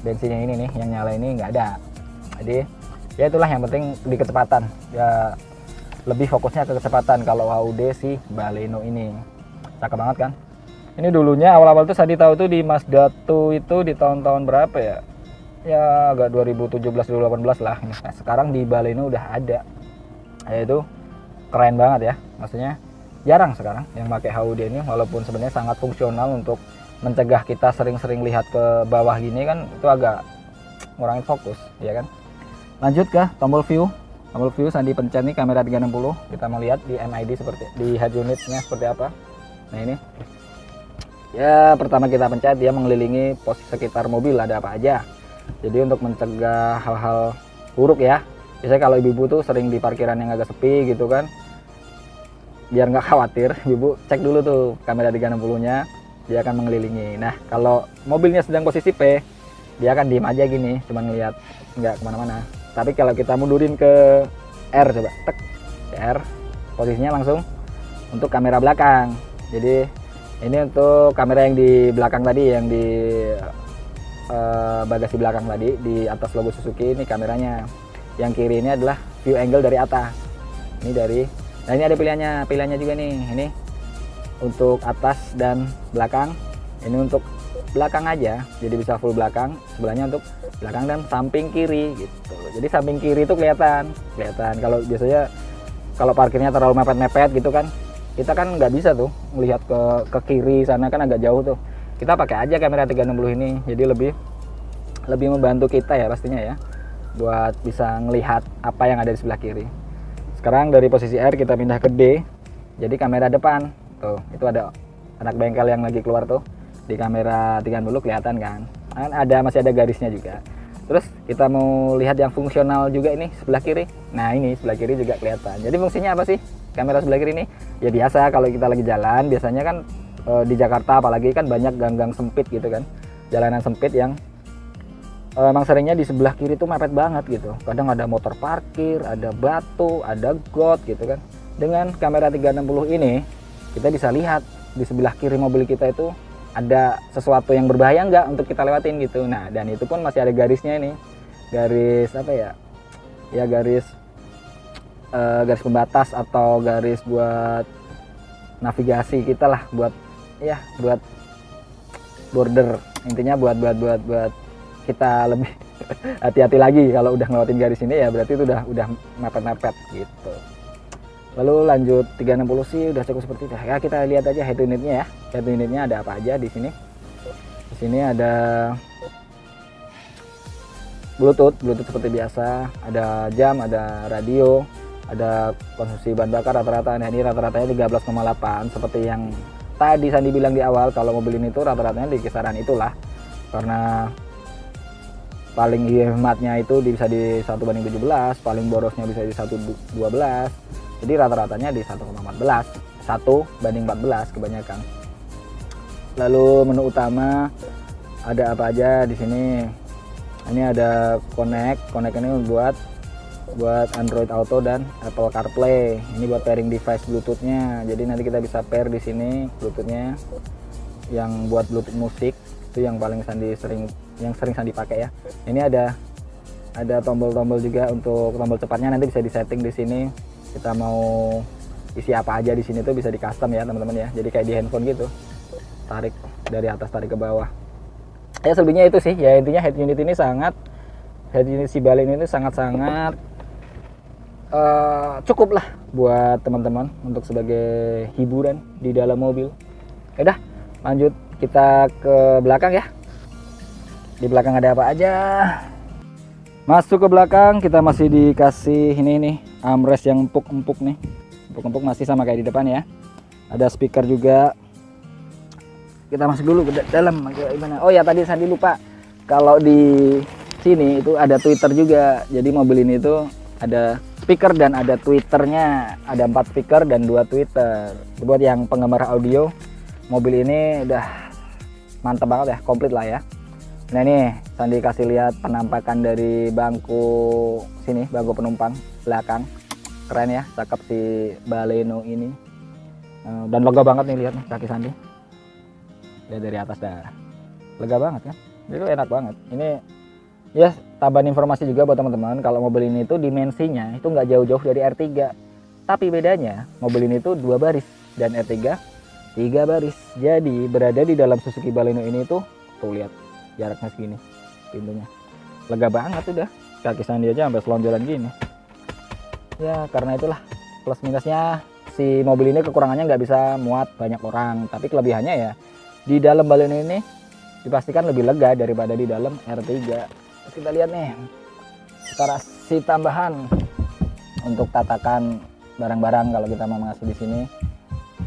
yang ini nih, yang nyala ini nggak ada. Jadi ya itulah yang penting di kecepatan. Ya lebih fokusnya ke kecepatan kalau HUD si Baleno ini. Cakep banget kan? Ini dulunya awal-awal tuh Sandi tahu tuh di Mazda 2 itu di tahun-tahun berapa ya? Ya agak 2017-2018 lah. Nah, sekarang di Baleno udah ada. Ya itu keren banget ya. Maksudnya jarang sekarang yang pakai HUD ini, walaupun sebenarnya sangat fungsional untuk mencegah kita sering-sering lihat ke bawah gini kan, itu agak ngurangin fokus, ya kan? Lanjut ke tombol view. Tombol view Sandi pencet nih kamera 360. Kita mau lihat di MID seperti di head unitnya seperti apa. Nah ini. Ya pertama kita pencet dia mengelilingi pos sekitar mobil ada apa aja. Jadi untuk mencegah hal-hal buruk ya. Biasanya kalau ibu-ibu tuh sering di parkiran yang agak sepi gitu kan. Biar nggak khawatir, ibu cek dulu tuh kamera 360-nya, dia akan mengelilingi. Nah kalau mobilnya sedang posisi P, dia akan diem aja gini, cuma ngeliat, nggak kemana-mana. Tapi kalau kita mundurin ke R, coba tek R, posisinya langsung untuk kamera belakang. Jadi ini untuk kamera yang di belakang tadi, yang di bagasi belakang tadi, di atas logo Suzuki ini kameranya. Yang kiri ini adalah view angle dari atas. Ini dari, nah ini ada pilihannya juga nih. Ini untuk atas dan belakang. Ini untuk belakang aja, jadi bisa full belakang. Sebelahnya untuk belakang dan samping kiri gitu. Jadi samping kiri itu kelihatan. Kalau biasanya kalau parkirnya terlalu mepet-mepet gitu kan, kita kan nggak bisa tuh melihat ke kiri sana, kan agak jauh tuh. Kita pakai aja kamera 360 ini, jadi lebih membantu kita ya pastinya ya, buat bisa ngelihat apa yang ada di sebelah kiri. Sekarang dari posisi R kita pindah ke D, jadi kamera depan tuh, itu ada anak bengkel yang lagi keluar tuh. Di kamera 360 kelihatan kan, masih ada garisnya juga. Terus kita mau lihat yang fungsional juga ini sebelah kiri. Nah ini sebelah kiri juga kelihatan. Jadi fungsinya apa sih kamera sebelah kiri ini? Ya biasa kalau kita lagi jalan, biasanya kan di Jakarta apalagi kan banyak gang-gang sempit gitu kan, jalanan sempit yang emang seringnya di sebelah kiri tuh mepet banget gitu. Kadang ada motor parkir, ada batu, ada got gitu kan. Dengan kamera 360 ini kita bisa lihat di sebelah kiri mobil kita itu ada sesuatu yang berbahaya nggak untuk kita lewatin gitu. Nah dan itu pun masih ada garisnya ini, garis apa ya, ya garis pembatas atau garis buat navigasi kita lah, buat border, intinya buat kita lebih hati-hati lagi kalau udah ngelewatin garis ini, ya berarti itu udah mepet-mepet gitu. Lalu lanjut 360 sih udah cukup seperti itu ya. Kita lihat aja head unitnya ya. Head unitnya ada apa aja di sini. Di sini ada Bluetooth seperti biasa, ada jam, ada radio, ada konsumsi bahan bakar rata-rata. Nah ini rata-ratanya 13,8 seperti yang tadi Sandi bilang di awal, kalau mobil ini tuh rata-ratanya di kisaran itulah, karena paling hematnya itu bisa di 1/17, paling borosnya bisa di 1/12. Jadi rata-ratanya di 1,14, 1/14 kebanyakan. Lalu menu utama ada apa aja di sini? Ini ada Connect ini buat Android Auto dan Apple CarPlay. Ini buat pairing device Bluetooth-nya. Jadi nanti kita bisa pair di sini Bluetooth-nya. Yang buat Bluetooth musik itu yang paling sering Sandi pakai ya. Ini ada tombol-tombol juga untuk tombol cepatnya, nanti bisa disetting di sini. Kita mau isi apa aja di sini tuh bisa di custom ya teman-teman ya. Jadi kayak di handphone gitu, tarik dari atas tarik ke bawah. Ya selebihnya itu sih ya, intinya head unit si Baleno ini sangat-sangat cukup lah buat teman-teman untuk sebagai hiburan di dalam mobil. Udah lanjut kita ke belakang ya. Di belakang ada apa aja? Masuk ke belakang kita masih dikasih ini nih armrest yang empuk-empuk nih. Empuk-empuk masih sama kayak di depan ya. Ada speaker juga. Kita masuk dulu ke dalam gimana? Oh ya tadi Sandi lupa. Kalau di sini itu ada Twitter juga. Jadi mobil ini tuh ada speaker dan ada Twitternya. Ada 4 speaker dan 2 Twitter. Buat yang penggemar audio, mobil ini udah mantap banget ya, komplit lah ya. Nah ini Sandi kasih lihat penampakan dari bangku sini, bangku penumpang belakang. Keren ya, cakep si Baleno ini. Dan lega banget nih, lihat nih kaki Sandi. Lihat dari atas dah. Lega banget kan? Itu enak banget. Ini ya tambahan informasi juga buat teman-teman, kalau mobil ini tuh dimensinya itu nggak jauh-jauh dari R3. Tapi bedanya mobil ini tuh 2 baris dan R3 3 baris. Jadi berada di dalam Suzuki Baleno ini tuh lihat jaraknya segini pintunya. Lega banget udah. Kaki Sandi aja sampai selonjoran gini. Ya karena itulah plus minusnya si mobil ini, kekurangannya nggak bisa muat banyak orang. Tapi kelebihannya ya di dalam Baleno ini dipastikan lebih lega daripada di dalam R3. Terus kita lihat nih separasi tambahan untuk tatakan barang-barang kalau kita mau ngasih di sini.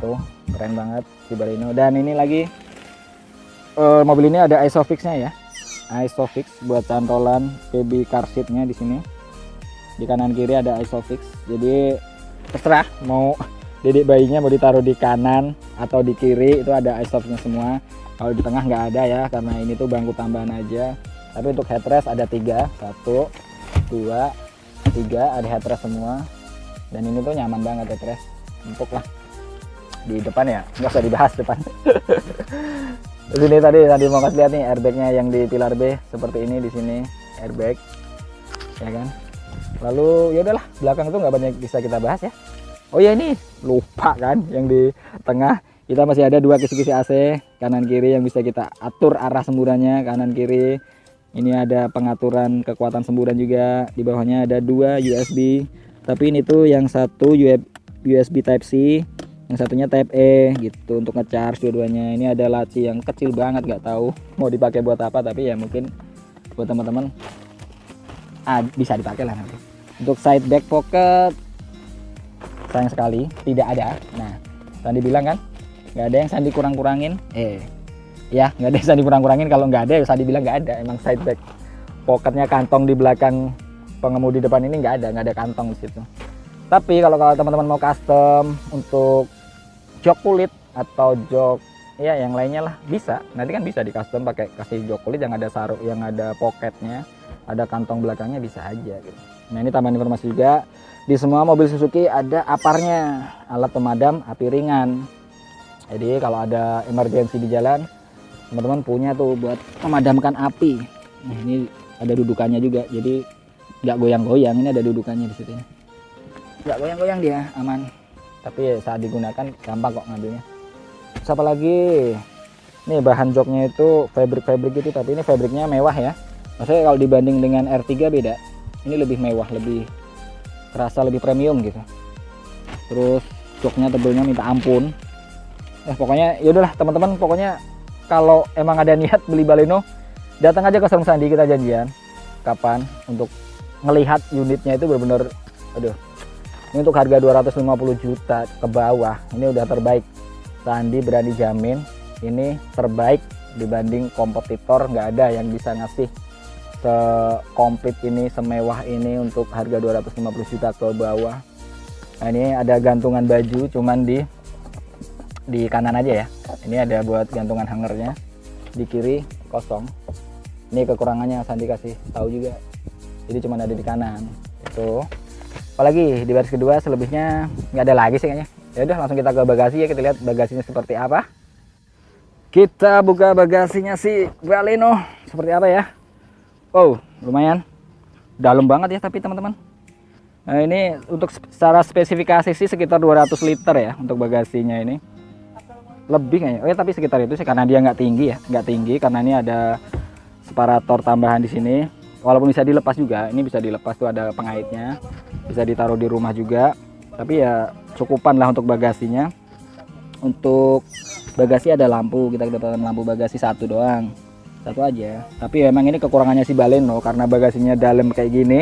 Tuh keren banget si Baleno. Dan ini lagi mobil ini ada Isofix-nya ya. Isofix buat cantolan baby car seat-nya di sini. Di kanan kiri ada Isofix. Jadi terserah mau dedek bayinya mau ditaruh di kanan atau di kiri, itu ada Isofix-nya semua. Kalau di tengah nggak ada ya, karena ini tuh bangku tambahan aja. Tapi untuk headrest ada 3, 1, 2, 3 ada headrest semua. Dan ini tuh nyaman banget headrest, empuk lah. Di depan ya nggak usah dibahas depan. Di sini tadi mau kasih lihat nih airbagnya yang di pilar B seperti ini. Di sini airbag ya kan. Lalu ya udahlah, belakang itu nggak banyak bisa kita bahas ya. Oh ya ini lupa kan, yang di tengah kita masih ada 2 kisi-kisi AC kanan kiri yang bisa kita atur arah semburannya kanan kiri. Ini ada pengaturan kekuatan semburan juga. Di bawahnya ada 2 USB. Tapi ini tuh yang satu USB Type C, yang satunya Type E gitu untuk ngecharge dua-duanya. Ini ada laci yang kecil banget, nggak tahu mau dipakai buat apa, tapi ya mungkin buat teman-teman bisa dipakai lah nanti. Untuk side back pocket sayang sekali tidak ada. Nah Sandi bilang kan nggak ada yang Sandi kurang-kurangin, ya nggak ada yang Sandi kurang-kurangin. Kalau nggak ada ya Sandi bilang nggak ada. Emang side back pocketnya, kantong di belakang pengemudi depan ini nggak ada kantong di situ. Tapi kalau teman-teman mau custom untuk jok kulit atau jok ya yang lainnya lah bisa. Nanti kan bisa di custom pakai kasih jok kulit yang ada sarung, yang ada pocketnya, ada kantong belakangnya, bisa aja gitu. Nah ini tambahan informasi juga, di semua mobil Suzuki ada aparnya, alat pemadam api ringan. Jadi kalau ada emergensi di jalan, teman-teman punya tuh buat memadamkan api. Nah ini ada dudukannya juga, jadi nggak goyang-goyang. Ini ada dudukannya di situ, nggak goyang-goyang dia, aman. Tapi saat digunakan gampang kok ngambilnya. Terus apa lagi? Nih bahan joknya itu fabric gitu, tapi ini fabriknya mewah ya. Maksudnya kalau dibanding dengan R3 beda. Ini lebih mewah, lebih kerasa, lebih premium gitu. Terus joknya tebelnya minta ampun. Pokoknya yaudahlah teman-teman, pokoknya kalau emang ada niat beli Baleno, datang aja ke Showroom Sandi, kita janjian kapan untuk ngelihat unitnya. Itu benar-benar aduh, ini untuk harga 250 juta ke bawah ini udah terbaik. Sandi berani jamin ini terbaik dibanding kompetitor. Nggak ada yang bisa ngasih sekomplit ini, semewah ini untuk harga 250 juta ke bawah. Nah ini ada gantungan baju cuman di kanan aja ya. Ini ada buat gantungan hangernya, di kiri kosong. Ini kekurangannya Sandi kasih tahu juga, jadi cuma ada di kanan itu. Apalagi di baris kedua selebihnya nggak ada lagi sih kayaknya. Ya udah langsung kita ke bagasi ya, kita lihat bagasinya seperti apa. Kita buka bagasinya si Baleno seperti apa ya. Oh lumayan dalam banget ya tapi teman-teman. Nah ini untuk secara spesifikasi sih sekitar 200 liter ya untuk bagasinya ini. Lebih kayaknya. Oh ya tapi sekitar itu sih, karena dia nggak tinggi ya, nggak tinggi karena ini ada separator tambahan di sini. Walaupun bisa dilepas juga, ini bisa dilepas tuh, ada pengaitnya, bisa ditaruh di rumah juga. Tapi ya cukupan lah untuk bagasinya. Untuk bagasi ada lampu, kita dapatkan lampu bagasi satu doang, satu aja. Tapi emang ini kekurangannya si Baleno karena bagasinya dalam kayak gini.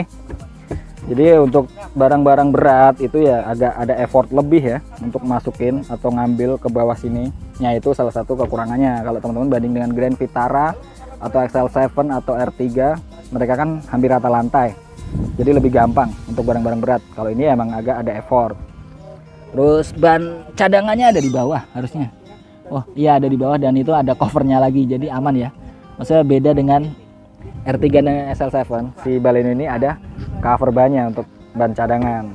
Jadi untuk barang-barang berat itu ya agak ada effort lebih ya untuk masukin atau ngambil ke bawah sini. Nah itu salah satu kekurangannya. Kalau teman-teman banding dengan Grand Vitara atau XL7 atau R3, mereka kan hampir rata lantai, jadi lebih gampang untuk barang-barang berat. Kalau ini emang agak ada effort. Terus ban cadangannya ada di bawah harusnya. Oh iya ada di bawah, dan itu ada covernya lagi, jadi aman ya. Maksudnya beda dengan R3 dan SL7, si Baleno ini ada cover bannya untuk ban cadangan.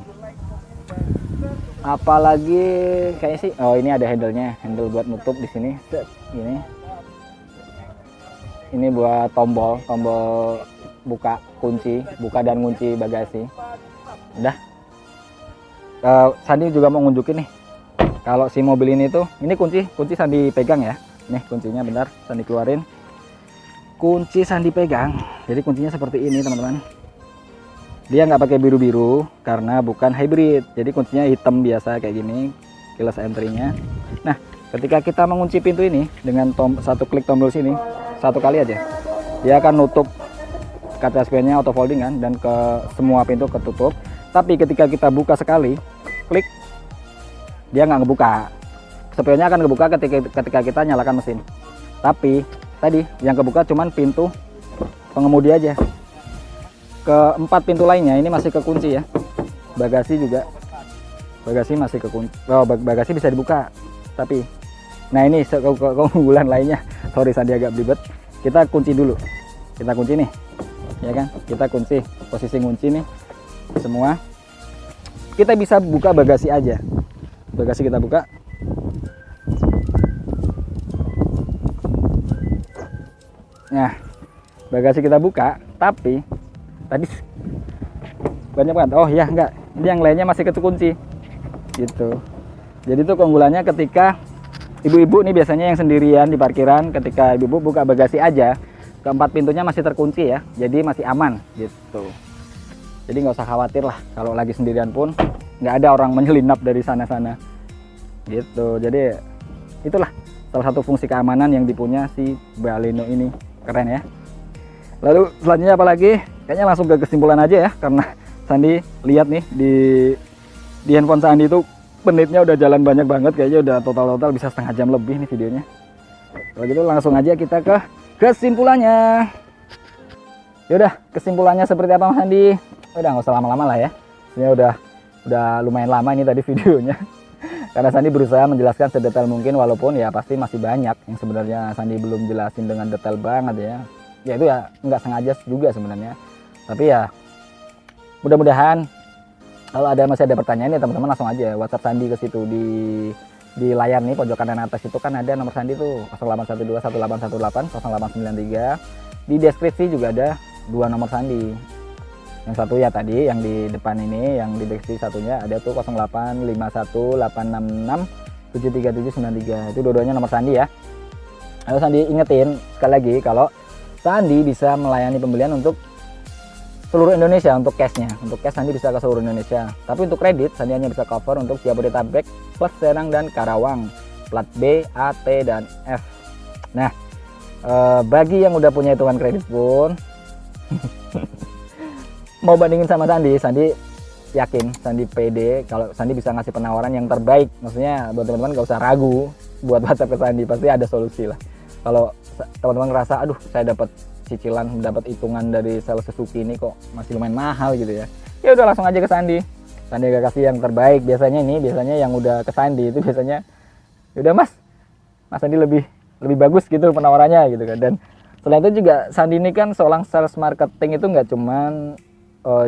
Apalagi kayaknya sih, oh ini ada handle-nya, handle buat nutup di sini. Ini buat tombol buka dan kunci bagasi. Udah. Sandi juga mau nunjukin nih, kalau si mobil ini tuh, ini kunci Sandi pegang ya. Nih kuncinya, bentar Sandi keluarin. Kunci Sandi pegang, jadi kuncinya seperti ini teman-teman. Dia nggak pakai biru-biru karena bukan hybrid, jadi kuncinya hitam biasa kayak gini, keyless entry-nya. Nah, ketika kita mengunci pintu ini dengan satu klik tombol sini, satu kali aja, dia akan nutup kaca spionnya auto folding kan, dan ke semua pintu ketutup. Tapi ketika kita buka sekali, klik, dia nggak ngebuka. Spionnya akan ngebuka ketika kita nyalakan mesin. Tapi tadi yang kebuka cuman pintu pengemudi aja. Keempat pintu lainnya ini masih kekunci ya. Bagasi juga, bagasi masih kekunci. Oh, bagasi bisa dibuka. Tapi, nah ini keunggulan lainnya. Sorry Sandi agak belibet. Kita kunci dulu. Kita kunci nih, ya kan? Kita kunci, posisi kunci nih semua. Kita bisa buka bagasi aja. Bagasi kita buka. Nah, bagasi kita buka, tapi tadi banyak banget. Oh ya enggak, ini yang lainnya masih kekunci gitu. Jadi itu keunggulannya ketika ibu-ibu nih biasanya yang sendirian di parkiran, ketika ibu-ibu buka bagasi aja, keempat pintunya masih terkunci ya, jadi masih aman gitu. Jadi nggak usah khawatir lah, kalau lagi sendirian pun nggak ada orang menyelinap dari sana-sana gitu. Jadi itulah salah satu fungsi keamanan yang dipunya si Baleno ini. Keren ya. Lalu selanjutnya apa lagi? Kayaknya langsung ke kesimpulan aja ya, karena Sandi lihat nih di handphone Sandi itu menitnya udah jalan banyak banget, kayaknya udah total bisa setengah jam lebih nih videonya. Kalau gitu langsung aja kita ke kesimpulannya. Yaudah, kesimpulannya seperti apa Mas Sandi? Udah nggak usah lama-lama lah ya. Ini udah lumayan lama ini tadi videonya. Karena Sandi berusaha menjelaskan sedetail mungkin, walaupun ya pasti masih banyak yang sebenarnya Sandi belum jelasin dengan detail banget ya. Ya itu ya nggak sengaja juga sebenarnya. Tapi ya mudah-mudahan kalau masih ada pertanyaan ya teman-teman langsung aja WhatsApp Sandi ke situ di layar nih pojok kanan atas itu kan ada nomor Sandi tuh 0812 1818 0893. Di deskripsi juga ada 2 nomor Sandi. Yang satu ya tadi yang di depan ini, yang di deskripsi satunya ada tuh 0851 866 73793. Itu dua-duanya nomor Sandi ya. Lalu Sandi ingetin sekali lagi kalau Sandi bisa melayani pembelian untuk seluruh Indonesia untuk cashnya. Untuk cash Sandi bisa ke seluruh Indonesia. Tapi untuk kredit Sandi hanya bisa cover untuk Jabodetabek plus Serang dan Karawang, plat B, A, T, dan F. Nah, bagi yang udah punya hitungan kredit pun mau bandingin sama Sandi yakin, Sandi pede kalau Sandi bisa ngasih penawaran yang terbaik. Maksudnya buat teman-teman gak usah ragu buat WhatsApp ke Sandi, pasti ada solusi lah. Kalau teman-teman ngerasa aduh saya dapat cicilan, dapat hitungan dari sales Suzuki ini kok masih lumayan mahal gitu ya, ya udah langsung aja ke Sandi agak kasih yang terbaik. Biasanya yang udah ke Sandi itu biasanya udah Mas Sandi lebih bagus gitu penawarannya gitu kan. Dan selain itu juga Sandi ini kan seorang sales marketing, itu nggak cuman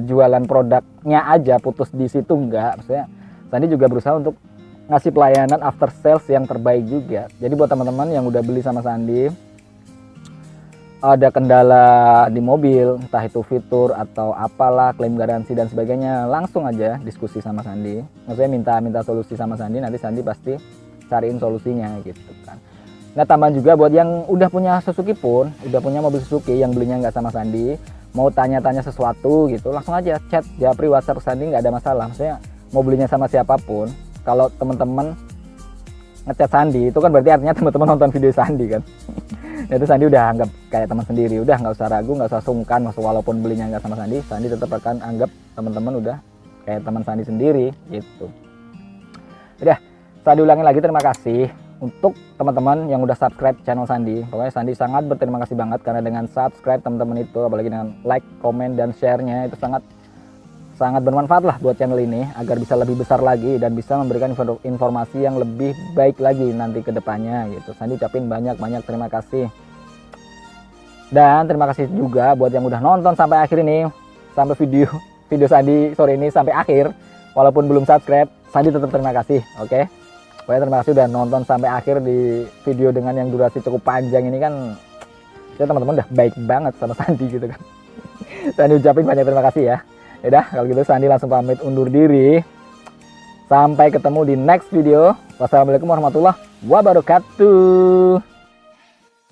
jualan produknya aja putus di situ, enggak. Maksudnya Sandi juga berusaha untuk ngasih pelayanan after sales yang terbaik juga. Jadi buat teman-teman yang udah beli sama Sandi, ada kendala di mobil, entah itu fitur atau apalah, klaim garansi dan sebagainya, langsung aja diskusi sama Sandi. Maksudnya minta solusi sama Sandi, nanti Sandi pasti cariin solusinya gitu kan. Nah, tambahan juga buat yang udah punya Suzuki pun, udah punya mobil Suzuki yang belinya nggak sama Sandi, mau tanya-tanya sesuatu gitu, langsung aja chat japri WhatsApp Sandi, nggak ada masalah. Maksudnya mau belinya sama siapapun, kalau teman-teman ngechat Sandi itu kan berarti artinya teman-teman nonton video Sandi kan. Nah, itu Sandi udah anggap kayak teman sendiri, udah nggak usah ragu, nggak usah sungkan. Walaupun belinya nggak sama Sandi tetap akan anggap teman-teman udah kayak teman Sandi sendiri gitu. Udah, Sandi ulangin lagi, terima kasih untuk teman-teman yang udah subscribe channel Sandi. Pokoknya Sandi sangat berterima kasih banget, karena dengan subscribe teman-teman itu, apalagi dengan like, komen, dan share-nya, itu sangat bermanfaat lah buat channel ini, agar bisa lebih besar lagi dan bisa memberikan informasi yang lebih baik lagi nanti ke depannya gitu. Sandi ucapin banyak terima kasih. Dan terima kasih juga buat yang udah nonton sampai akhir ini, sampai video Sandi sore ini sampai akhir. Walaupun belum subscribe, Sandi tetap terima kasih. Oke. Pokoknya terima kasih udah nonton sampai akhir di video dengan yang durasi cukup panjang ini kan. Ya teman-teman udah baik banget sama Sandi gitu kan. Sandi ucapin banyak terima kasih ya. Yaudah kalau gitu Sandi langsung pamit undur diri. Sampai ketemu di next video. Wassalamualaikum warahmatullahi wabarakatuh.